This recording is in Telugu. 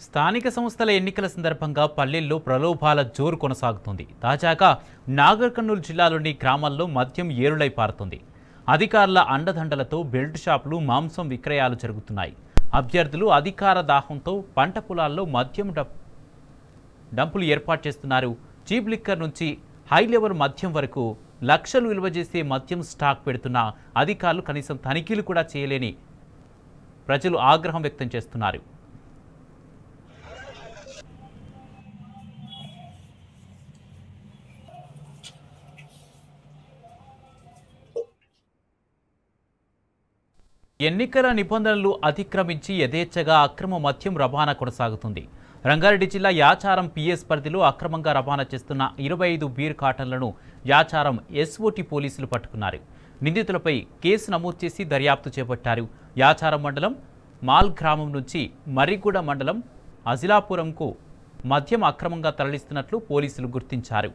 స్థానిక సంస్థల ఎన్నికల సందర్భంగా పల్లెల్లో ప్రలోభాల జోరు కొనసాగుతుంది. తాజాగా నాగర్ కర్నూలు జిల్లాలోని గ్రామాల్లో మద్యం ఏరులై పారుతుంది. అధికారుల అండదండలతో బెల్ట్ షాపులు, మాంసం విక్రయాలు జరుగుతున్నాయి. అభ్యర్థులు అధికార దాహంతో పంట పొలాల్లో మద్యం డంపులు ఏర్పాటు చేస్తున్నారు. చీప్ లిక్కర్ నుంచి హై లెవెల్ మద్యం వరకు లక్షలు విలువ చేసే మద్యం స్టాక్ పెడుతున్న అధికారులు కనీసం తనిఖీలు కూడా చేయలేని ప్రజలు ఆగ్రహం వ్యక్తం చేస్తున్నారు. ఎన్నికల నిబంధనలు అతిక్రమించి యథేచ్ఛగా అక్రమ మద్యం రవాణా కొనసాగుతుంది. రంగారెడ్డి జిల్లా యాచారం పిఎస్ పరిధిలో అక్రమంగా రవాణా చేస్తున్న 25 బీర్ కాటన్లను యాచారం ఎస్ఓటి పోలీసులు పట్టుకున్నారు. నిందితులపై కేసు నమోదు చేసి దర్యాప్తు చేపట్టారు. యాచారం మండలం మాల్ గ్రామం నుంచి మర్రిగూడ మండలం అజిలాపురంకు మద్యం అక్రమంగా తరలిస్తున్నట్లు పోలీసులు గుర్తించారు.